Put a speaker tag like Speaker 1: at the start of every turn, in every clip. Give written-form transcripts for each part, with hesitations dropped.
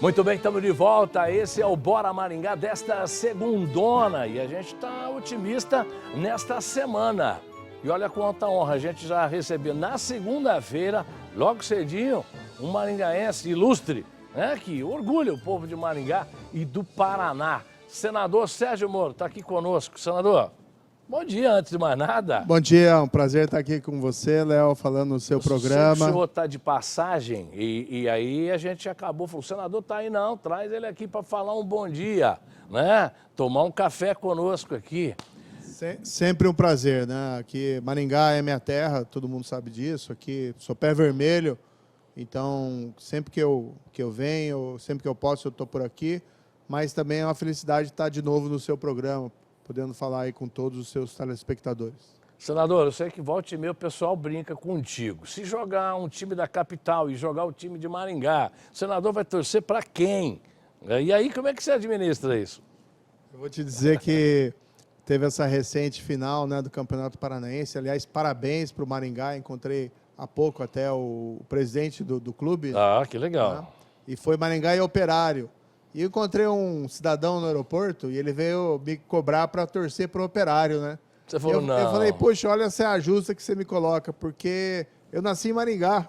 Speaker 1: Muito bem, estamos de volta. Esse é o Bora Maringá desta segundona e a gente está otimista nesta semana. E olha quanta honra, a gente já recebeu na segunda-feira, logo cedinho, um maringaense ilustre, né, que orgulha o povo de Maringá e do Paraná. Senador Sérgio Moro está aqui conosco. Senador, bom dia antes de mais nada.
Speaker 2: Bom dia, é um prazer estar aqui com você, Léo, falando no seu programa.
Speaker 1: O senhor está de passagem e aí a gente acabou, falou, o senador está aí não, traz ele aqui para falar um bom dia, né? Tomar um café conosco aqui.
Speaker 2: Sempre um prazer, né? Aqui Maringá é minha terra, todo mundo sabe disso, aqui sou pé vermelho, então sempre que eu venho, sempre que eu posso eu estou por aqui, mas também é uma felicidade estar de novo no seu programa, podendo falar aí com todos os seus telespectadores.
Speaker 1: Senador, eu sei que volta e meia o pessoal brinca contigo. Se jogar um time da capital e jogar o time de Maringá, o senador vai torcer para quem? E aí, como é que você administra isso?
Speaker 2: Eu vou te dizer que teve essa recente final, né, do Campeonato Paranaense. Aliás, parabéns para o Maringá. Encontrei há pouco até o presidente do clube.
Speaker 1: Ah, que legal.
Speaker 2: Né? E foi Maringá e Operário. E eu encontrei um cidadão no aeroporto e ele veio me cobrar para torcer para o Operário, né?
Speaker 1: Você falou, não.
Speaker 2: Eu falei, poxa, olha essa ajusta que você me coloca, porque eu nasci em Maringá,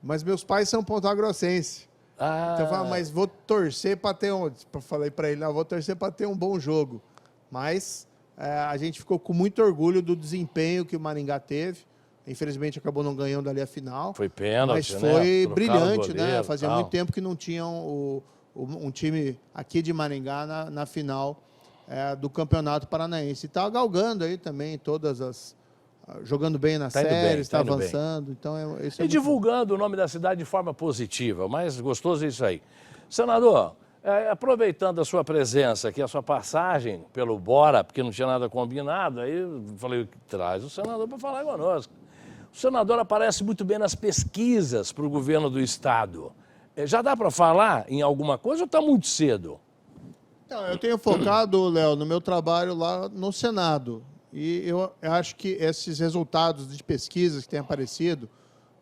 Speaker 2: mas meus pais são pontagrossenses.
Speaker 1: Ah.
Speaker 2: Então eu falei, mas vou torcer para ter um... Falei para ele, não, vou torcer para ter um bom jogo. Mas a gente ficou com muito orgulho do desempenho que o Maringá teve. Infelizmente acabou não ganhando ali a final.
Speaker 1: Foi pênalti,
Speaker 2: mas foi,
Speaker 1: né?
Speaker 2: brilhante,
Speaker 1: goleiro,
Speaker 2: né? Fazia
Speaker 1: tal.
Speaker 2: muito tempo que não tinham um time aqui de Maringá na final do Campeonato Paranaense. Está galgando aí também todas as... Jogando bem na série, está avançando. Então,
Speaker 1: e divulgando o nome da cidade de forma positiva. Mais gostoso é isso aí. Senador, aproveitando a sua presença aqui, a sua passagem pelo Bora, porque não tinha nada combinado, aí eu falei, traz o senador para falar conosco. O senador aparece muito bem nas pesquisas para o governo do Estado. Já dá para falar em alguma coisa ou está muito cedo?
Speaker 2: Então, eu tenho focado, Léo, no meu trabalho lá no Senado. E eu acho que esses resultados de pesquisas que têm aparecido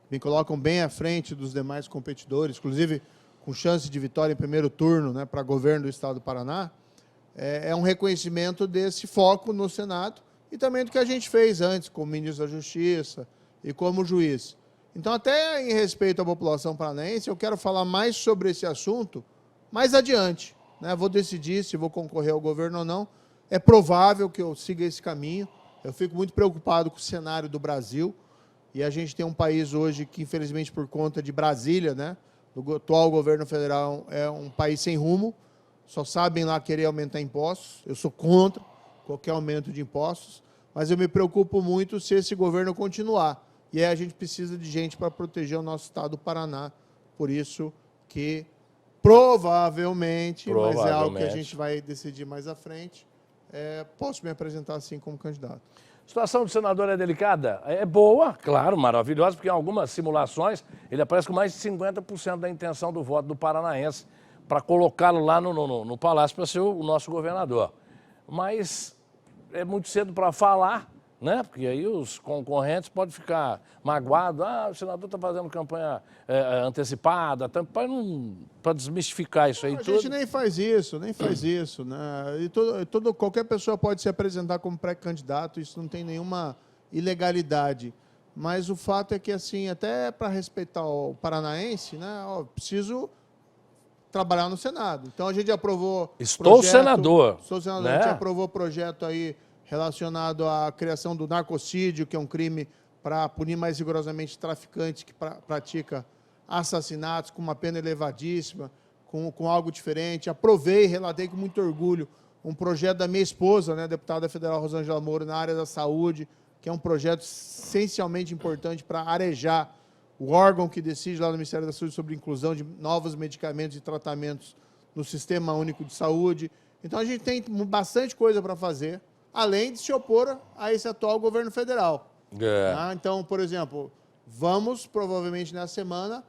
Speaker 2: me colocam bem à frente dos demais competidores, inclusive com chance de vitória em primeiro turno, né, para governo do Estado do Paraná. É um reconhecimento desse foco no Senado e também do que a gente fez antes como ministro da Justiça e como juiz. Então, até em respeito à população paranaense, eu quero falar mais sobre esse assunto mais adiante. Né? Vou decidir se vou concorrer ao governo ou não. É provável que eu siga esse caminho. Eu fico muito preocupado com o cenário do Brasil. E a gente tem um país hoje que, infelizmente, por conta de Brasília, né, do atual governo federal, é um país sem rumo. Só sabem lá querer aumentar impostos. Eu sou contra qualquer aumento de impostos. Mas eu me preocupo muito se esse governo continuar. E aí a gente precisa de gente para proteger o nosso estado do Paraná. Por isso que, provavelmente, mas é algo que a gente vai decidir mais à frente, posso me apresentar assim como candidato.
Speaker 1: A situação do senador é delicada? É boa, claro, maravilhosa, porque em algumas simulações ele aparece com mais de 50% da intenção do voto do paranaense para colocá-lo lá no Palácio para ser o nosso governador. Mas é muito cedo para falar, né? Porque aí os concorrentes podem ficar magoados. Ah, o senador está fazendo campanha antecipada, para desmistificar isso aí tudo.
Speaker 2: A gente nem faz isso, Né? E qualquer pessoa pode se apresentar como pré-candidato, isso não tem nenhuma ilegalidade. Mas o fato é que, assim, até para respeitar o paranaense, né, preciso trabalhar no Senado. Então a gente aprovou...
Speaker 1: Sou senador.
Speaker 2: Né? A gente aprovou projeto aí relacionado à criação do narcocídio, que é um crime para punir mais rigorosamente traficantes que pratica assassinatos com uma pena elevadíssima, com algo diferente. Aprovei, relatei com muito orgulho um projeto da minha esposa, né, deputada federal Rosângela Moro, na área da saúde, que é um projeto essencialmente importante para arejar o órgão que decide lá no Ministério da Saúde sobre a inclusão de novos medicamentos e tratamentos no Sistema Único de Saúde. Então, a gente tem bastante coisa para fazer, além de se opor a esse atual governo federal. Então, por exemplo, vamos, provavelmente nessa semana,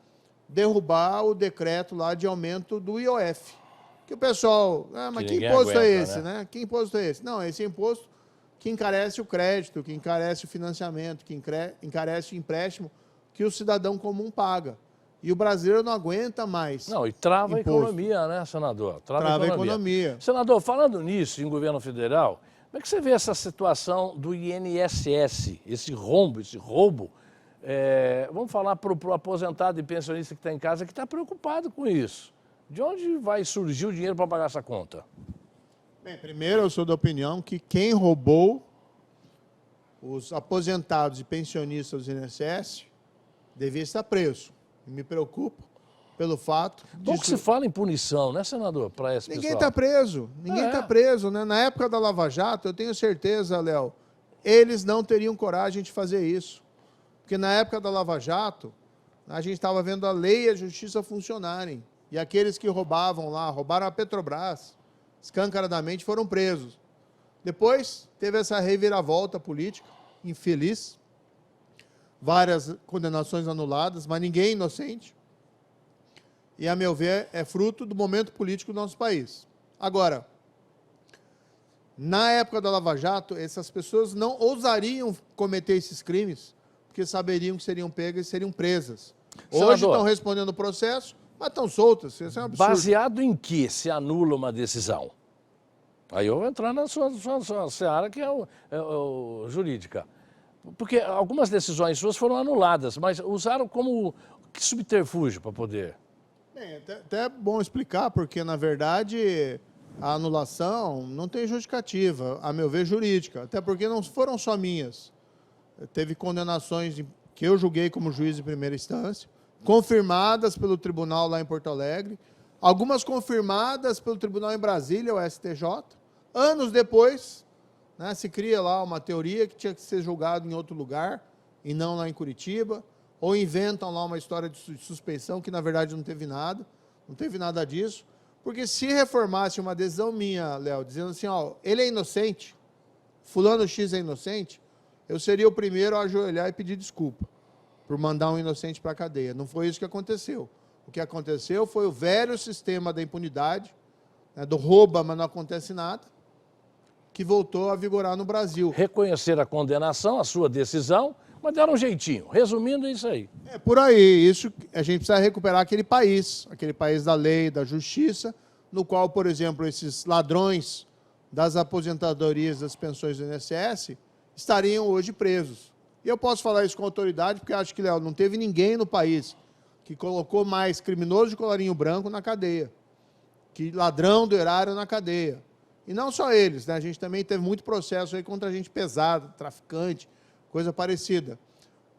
Speaker 2: derrubar o decreto lá de aumento do IOF. Que o pessoal... mas que imposto é esse, né? Que imposto é esse? Não, esse é imposto que encarece o crédito, que encarece o financiamento, que encarece o empréstimo que o cidadão comum paga. E o brasileiro não aguenta mais.
Speaker 1: Não, e trava
Speaker 2: imposto.
Speaker 1: a economia, né, senador?
Speaker 2: Trava a economia.
Speaker 1: Senador, falando nisso, em governo federal, como é que você vê essa situação do INSS, esse roubo? Vamos falar para o aposentado e pensionista que está em casa, que está preocupado com isso. De onde vai surgir o dinheiro para pagar essa conta?
Speaker 2: Bem, primeiro eu sou da opinião que quem roubou os aposentados e pensionistas do INSS devia estar preso. Me preocupo pelo fato de...
Speaker 1: Pouco se fala em punição, né, senador, para esse
Speaker 2: Ninguém
Speaker 1: pessoal?
Speaker 2: está preso. Ninguém está preso, né? Na época da Lava Jato, eu tenho certeza, Léo, eles não teriam coragem de fazer isso. Porque na época da Lava Jato, a gente estava vendo a lei e a justiça funcionarem. E aqueles que roubavam lá, roubaram a Petrobras, escancaradamente foram presos. Depois teve essa reviravolta política, infeliz, várias condenações anuladas, mas ninguém inocente. E, a meu ver, é fruto do momento político do nosso país. Agora, na época da Lava Jato, essas pessoas não ousariam cometer esses crimes, porque saberiam que seriam pegas e seriam presas.
Speaker 1: Senador,
Speaker 2: hoje estão respondendo o processo, mas estão soltas. Isso é um absurdo.
Speaker 1: Baseado em que se anula uma decisão? Aí eu vou entrar na sua seara, que é o jurídica. Porque algumas decisões suas foram anuladas, mas usaram como que subterfúgio para poder...
Speaker 2: Bem, até é bom explicar, porque, na verdade, a anulação não tem justificativa, a meu ver, jurídica. Até porque não foram só minhas. Teve condenações que eu julguei como juiz de primeira instância, confirmadas pelo tribunal lá em Porto Alegre, algumas confirmadas pelo tribunal em Brasília, o STJ. Anos depois, né, se cria lá uma teoria que tinha que ser julgado em outro lugar, e não lá em Curitiba, ou inventam lá uma história de suspeição, que na verdade não teve nada disso, porque se reformasse uma decisão minha, Léo, dizendo assim, ó, ele é inocente, fulano X é inocente, eu seria o primeiro a ajoelhar e pedir desculpa por mandar um inocente para a cadeia. Não foi isso que aconteceu. O que aconteceu foi o velho sistema da impunidade, né, do rouba, mas não acontece nada, que voltou a vigorar no Brasil.
Speaker 1: Reconhecer a condenação, a sua decisão, mas deram um jeitinho. Resumindo, é isso aí.
Speaker 2: É por aí. Isso, a gente precisa recuperar aquele país da lei, da justiça, no qual, por exemplo, esses ladrões das aposentadorias, das pensões do INSS, estariam hoje presos. E eu posso falar isso com autoridade, porque acho que, Léo, não teve ninguém no país que colocou mais criminoso de colarinho branco na cadeia, que ladrão do erário na cadeia. E não só eles, né? A gente também teve muito processo aí contra gente pesada, traficante, coisa parecida.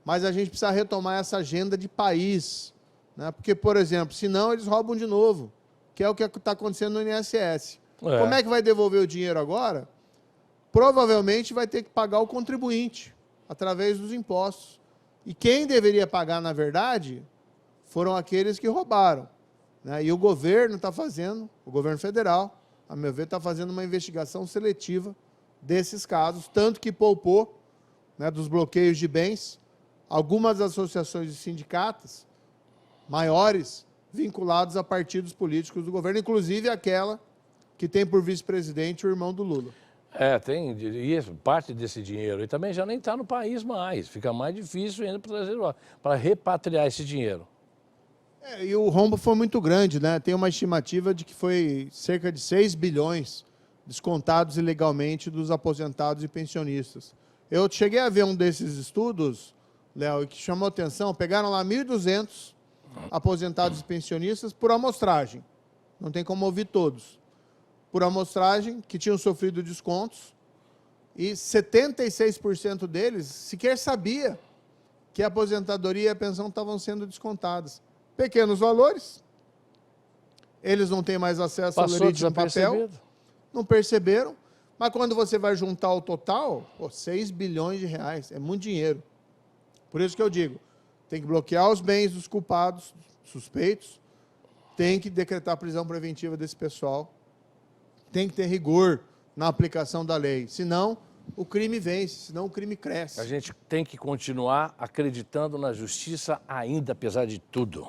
Speaker 2: Mas a gente precisa retomar essa agenda de país, né? Porque, por exemplo, senão eles roubam de novo, que é o que está acontecendo no INSS. Como é que vai devolver o dinheiro agora? Provavelmente vai ter que pagar o contribuinte, através dos impostos. E quem deveria pagar, na verdade, foram aqueles que roubaram, né? E o governo está fazendo, o governo federal, a meu ver, está fazendo uma investigação seletiva desses casos, tanto que poupou, né, dos bloqueios de bens, algumas associações de sindicatos maiores vinculados a partidos políticos do governo, inclusive aquela que tem por vice-presidente o irmão do Lula.
Speaker 1: Tem parte desse dinheiro. E também já nem está no país mais. Fica mais difícil ainda para repatriar esse dinheiro.
Speaker 2: E o rombo foi muito grande, né? Tem uma estimativa de que foi cerca de 6 bilhões descontados ilegalmente dos aposentados e pensionistas. Eu cheguei a ver um desses estudos, Léo, que chamou atenção. Pegaram lá 1.200 aposentados e pensionistas por amostragem. Não tem como ouvir todos. Por amostragem, que tinham sofrido descontos, e 76% deles sequer sabia que a aposentadoria e a pensão estavam sendo descontadas. Pequenos valores, eles não têm mais acesso ao lerite no papel, não perceberam, mas quando você vai juntar o total, 6 bilhões de reais, é muito dinheiro. Por isso que eu digo, tem que bloquear os bens dos culpados, suspeitos, tem que decretar prisão preventiva desse pessoal, tem que ter rigor na aplicação da lei, senão o crime vence, senão o crime cresce.
Speaker 1: A gente tem que continuar acreditando na justiça ainda, apesar de tudo.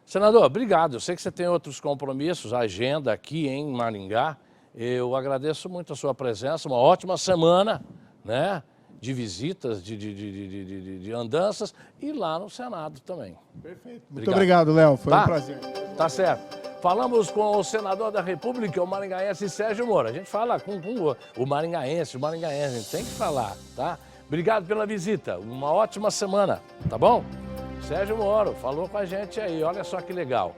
Speaker 1: Senador, obrigado. Eu sei que você tem outros compromissos, a agenda aqui em Maringá. Eu agradeço muito a sua presença, uma ótima semana, né? de visitas, de andanças e lá no Senado também.
Speaker 2: Perfeito. Muito obrigado, Léo. Foi um prazer.
Speaker 1: Tá certo. Falamos com o senador da República, o maringaense Sérgio Moro. A gente fala com o maringaense, a gente tem que falar, tá? Obrigado pela visita, uma ótima semana, tá bom? Sérgio Moro falou com a gente aí, olha só que legal.